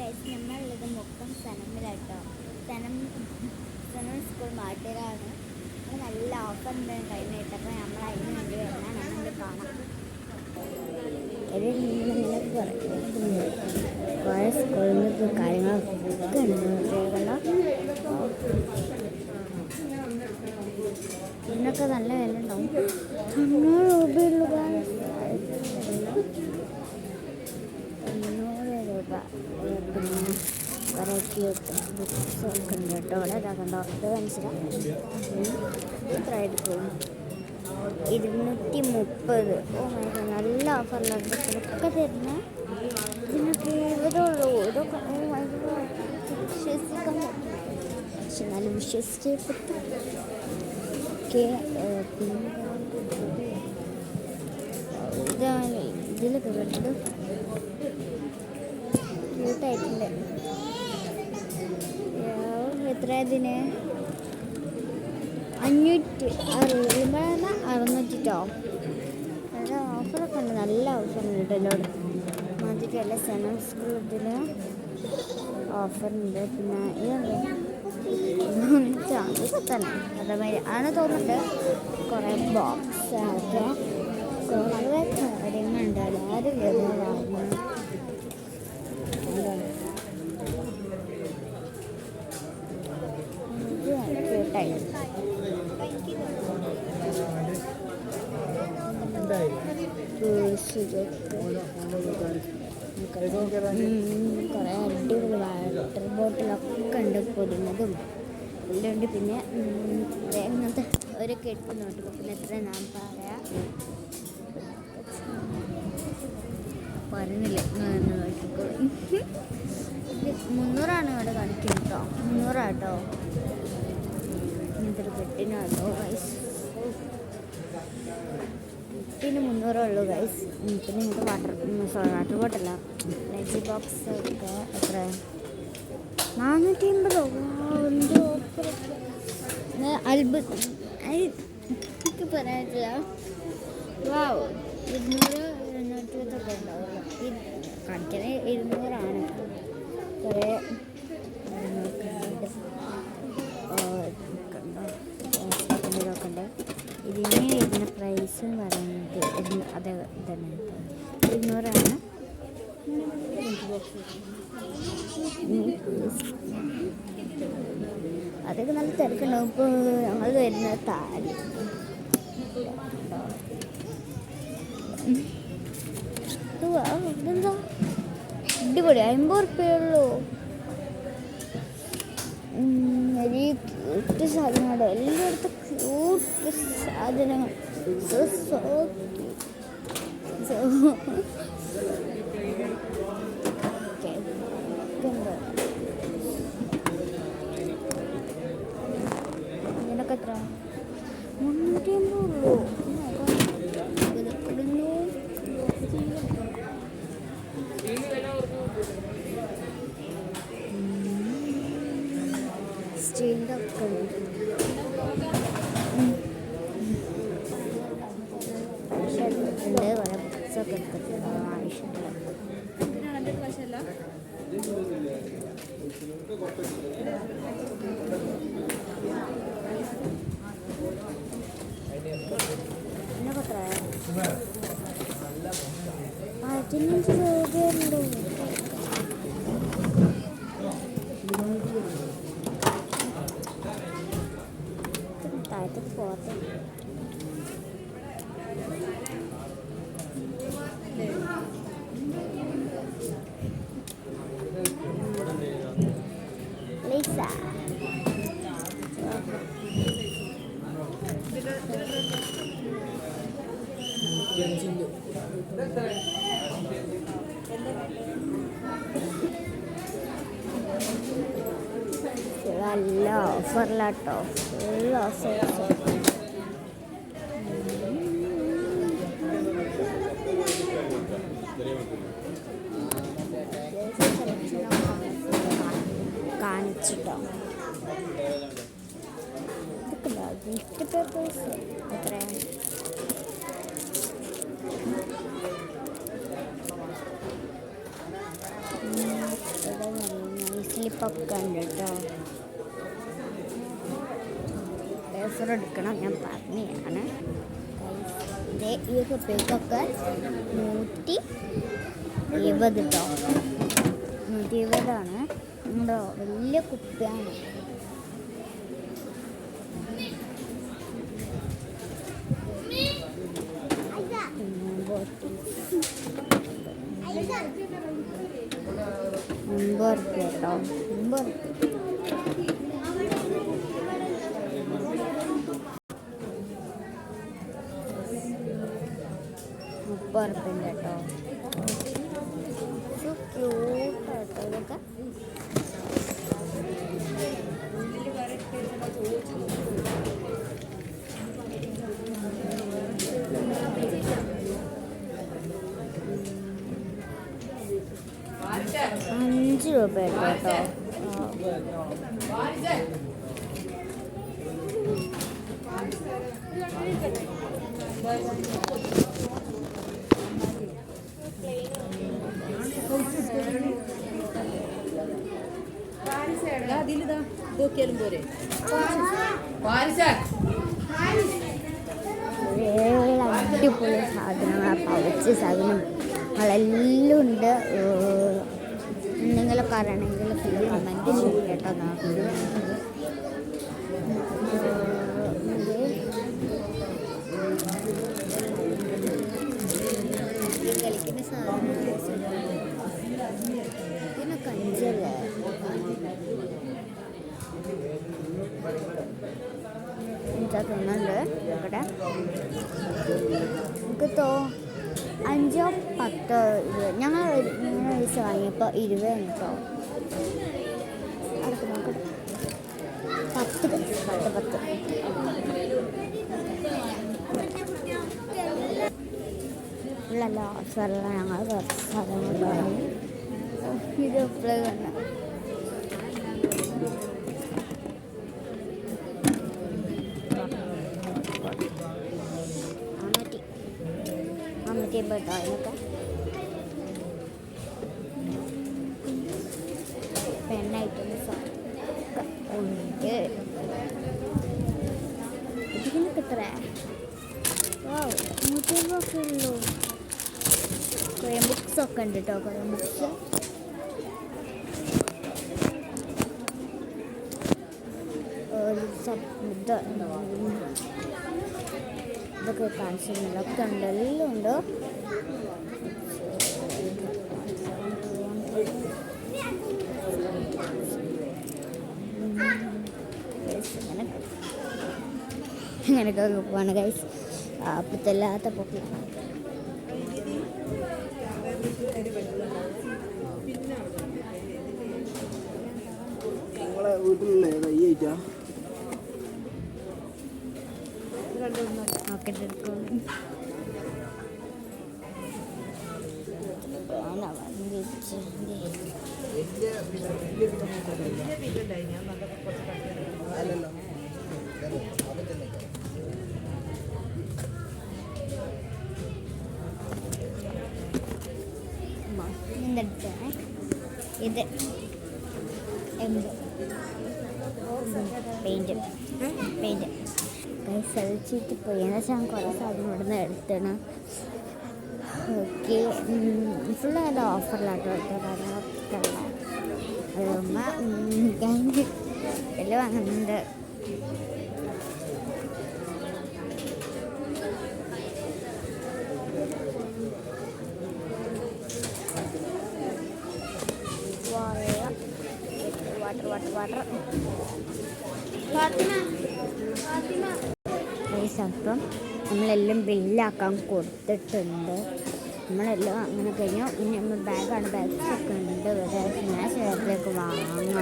Guys നമ്മളുള്ളത് മൊത്തം സനമിലാട്ടോ. സനം school മാട്ടിലാണ്. നല്ല ഓഫർ ഉണ്ട് കഴിഞ്ഞിട്ട്. അപ്പോൾ നമ്മൾ അതിന് വേണ്ടി വരണം. നമ്മൾ കാണാം. കുറേ സ്കൂളിൽ നിന്ന് കാര്യങ്ങളൊക്കെ ഉണ്ട്. ഇതിനൊക്കെ നല്ല വില ഉണ്ടാവും. 100 രൂപയുള്ളൂ. 100 രൂപ. പിന്നെ കുറേ ക്യൂട്ട് ബുക്സ് ഒക്കെ ഉണ്ട് കേട്ടോ. ഇവിടെ ഇതാക്കണ്ടോ, ഇത് മനസ്സിലായി എത്ര എടുക്കും? 230. ഓ മൈ ഗോഡ്, നല്ല ഓഫറിലുണ്ട്. ഒക്കെ തരുന്ന ഇതിനൊക്കെ 20 ഉള്ളൂ. ഇതൊക്കെ ഓ മൈ ഗോഡ്, വിശ്വസിക്കാൻ പറ്റും. പക്ഷെ എന്നാലും വിശ്വസിച്ചേ പറ്റും. പിന്നെ ഇതാണ് ഇതിലൊക്കെ കണ്ടത് ക്യൂട്ടായിട്ടുണ്ട്. എത്ര ഇതിന് 560 ട്ടോ. നല്ല ഓഫറൊക്കെ ഉണ്ട്. നല്ല ഓഫറുണ്ട് കേട്ടോ. എന്നോട് മാതിരിയല്ല സനം സ്കൂൾ ഇതിന് ഓഫറുണ്ട്. പിന്നെ ഇതുണ്ട് ചാൻസ് തന്നെ അതേമാതിരി ആണ് തോന്നുന്നുണ്ട്. കുറേ ബോക്സ് ഒക്കെ കുറേ കാര്യങ്ങളുണ്ട്. എല്ലാവരും വരുന്നതാണ്. ക്യൂട്ടായി കുറേ അടിപൊളി വാട്ടർ ബോട്ടിലൊക്കെ ഉണ്ട്. പൊടിഞ്ഞതും എല്ലാം ഉണ്ട്. പിന്നെ ഇങ്ങനത്തെ ഒരു കെട്ട് നോട്ട് ബുക്കിന് എത്ര ഞാൻ പറയുന്നില്ല. 300 ഇവിടെ കാണിക്കുന്നത് കേട്ടോ. 300 കേട്ടോ. ഇങ്ങനത്തെ ഒരു കെട്ടിനാട്ടോ ഗൈസ്. പിന്നെ 300 ഉള്ളൂ ഗൈസ്. പിന്നെ ഇങ്ങനത്തെ വാട്ടർ ബോട്ടല്ല ലഞ്ച് ബോക്സ് ഒക്കെ എത്ര 450. എന്തോ ഓഫർ. അത്ഭുതം എനിക്ക് പറയാനില്ല. വാവ് 200 220 ഉണ്ടാവുള്ളൂ. കാണിക്കണേ 200 കുറേ ഇതൊക്കെ ഉണ്ട്. ഇതിന് ഇതിൻ്റെ പ്രൈസ് എന്ന് പറയുന്നത് അത് തന്നെ 200. അതൊക്കെ നല്ല തിരക്കുണ്ടാവും. ഇപ്പോൾ ഞങ്ങൾ വരുന്നത് താഴെ ഇതെന്താ അടിപൊളി. 50 റുപ്യുള്ളൂ. ഒരു ക്യൂട്ട് സാധനമാണ്. എല്ലായിടത്തും ക്യൂട്ട് സാധനങ്ങൾ. ഇതിനൊക്കെ എത്ര? 350 ഉള്ളൂ. സ്റ്റീലിൻ്റെ ഒക്കെ ഉണ്ട്. കുറേ ബുക്സൊക്കെ എടുത്തിട്ടുണ്ട്. ആവശ്യമില്ല. ഇതിനൊക്കെ എത്ര? 15 രൂപയുള്ളൂ. താഴത്തേക്ക് പോകട്ടെ. ലിസ നല്ല ഓഫറിലാട്ടോ. Full offer. കാണിച്ചിട്ടോ. ഇതൊക്കെ ഗിഫ്റ്റ് പേപ്പേഴ്സ് എത്രയാണ്? സ്ലിപ്പൊക്കെ ഉണ്ട് കേട്ടോ. പേപ്പർ എടുക്കണം, ഞാൻ പറഞ്ഞതാണ്. ഈ കുപ്പിക്കൊക്കെ 170 കേട്ടോ. 170 ഉണ്ടോ, വലിയ കുപ്പിയാണ്. ₹50 കേട്ടോ, 50. ₹30 കേട്ടോ. ക്യൂട്ടാട്ടോ ഇതൊക്കെ. ₹5 കേട്ടോ. അടിപൊളി സാധനങ്ങൾ, പൗച്ച് സാധനങ്ങളെല്ലാം ഉണ്ട്. എന്തെങ്കിലുമൊക്കെ അറിയണമെങ്കിൽ കമൻറ്റ് ചെയ്യും കേട്ടോ. കളിക്കുന്ന സാധനം ഇതിനൊക്കെ 5 അല്ലേ? തോന്നുന്നുണ്ട് ഇവിടെ. നമുക്ക് 5, 10, 20. ഞങ്ങൾ പൈസ വാങ്ങിയപ്പോൾ 20 കേട്ടോ. അടുത്ത് നോക്കട്ടെ, 10 ഉള്ളല്ല ഓഫറല്ല. ഞങ്ങൾ കുറച്ച് സാധനങ്ങൾ വാങ്ങി. ഇത് എപ്പോഴും തന്നെ കേട്ടോ. അതിനൊക്കെ പെൻ ഐറ്റംസ് ഉണ്ട്. ഇതിനൊക്കെ എത്ര? 150 ഉള്ളൂ. കുറേ ബുക്സൊക്കെ ഉണ്ട് കേട്ടോ, കുറേ ബുക്സ്. ഇതൊക്കെ കാണിച്ചില്ല, ഒക്കെ ഉണ്ട്, എല്ലാം ഉണ്ട്. അങ്ങനെയൊക്കെ പോവാണ് ഗൈസ്. അപ്പത്തല്ലാത്ത പൊക്കി എന്തെടുത്താണ് ഇത്? പെയിൻറ്റ് സഹിച്ചിട്ട് പോയി. എന്ന് വെച്ചാൽ കുറേ സാധനം ഇവിടെ നിന്ന് എടുത്താണ്. ഓക്കെ, ഫുള്ള് നല്ല ഓഫറിലാട്ടോ എടുത്ത കാര്യങ്ങളൊക്കെ ഉള്ള. അതുകൊണ്ട് എല്ലാം വാങ്ങുന്നുണ്ട്. വാട്ടർ അപ്പം നമ്മളെല്ലാം ബില്ലാക്കാൻ കൊടുത്തിട്ടുണ്ട്. നമ്മളെല്ലാം അങ്ങനെ കഴിഞ്ഞു. ഇനി നമ്മൾ ബാഗാണ്, ബാഗ്സൊക്കെ ഉണ്ട്. ഇവിടെ സ്നാക്സ് ബാഗിലേക്ക് വാങ്ങുക.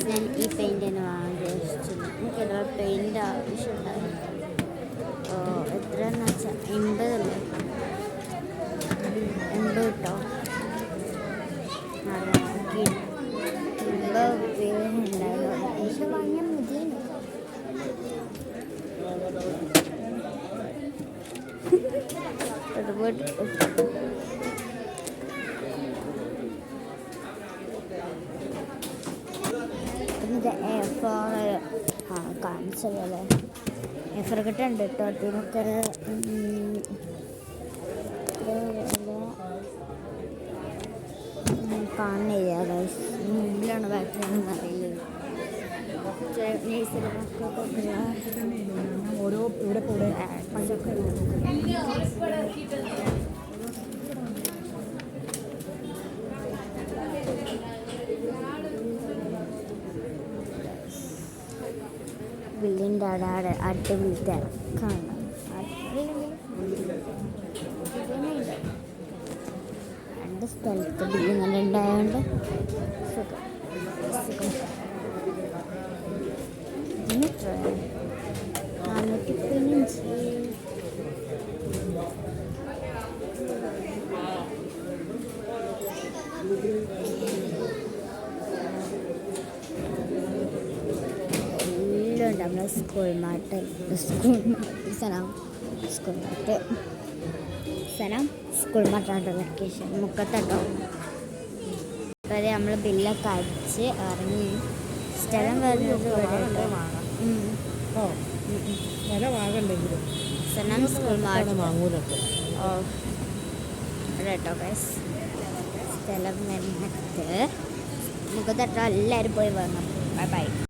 ഞാൻ ഈ പെയിൻറ്റിന് വാങ്ങി എനിക്കെല്ലാം പെയിൻ്റ് ആവശ്യമുണ്ടായിരുന്നു. എത്രയെന്ന് വെച്ചാൽ 80 കേട്ടോ. 80 wood. പിന്നെ A4 കാണിച്ചല്ലേ A4 കിട്ടുന്നുണ്ട് കേട്ടോ. അതിനൊക്കെ കാണുന്നില്ല ഗൈസ്. മുമ്പിലാണ് ബാക്കിലാണെന്ന് അറിയില്ല. ഓരോ ഇവിടെ കൂടെ ബില്ലിൻ്റെ അവിടെ അടിപൊളി തിരക്കാണ്. രണ്ട് സ്ഥലത്ത് ബില്ലിങ്ങനെ ഉണ്ടായതുകൊണ്ട് സുഖം. ഇതിന് 415. എല്ലാം ഉണ്ട്. നമ്മളെ സ്കൂൾ മാട്ട് മാറ്റാണ്ട് ലൊക്കേഷൻ മുക്കത്തട്ടോ. അതായത് നമ്മൾ ബില്ലൊക്കെ അടിച്ച് ഇറങ്ങി. സ്ഥലം വരുന്നത് സ്ഥലം സ്കൂൾ മാട്ട് കേട്ടോ ഗൈസ്. സ്ഥലം വരുന്നത് മുക്കത്തട്ടോ. എല്ലാവരും പോയി വരണം. Bye bye.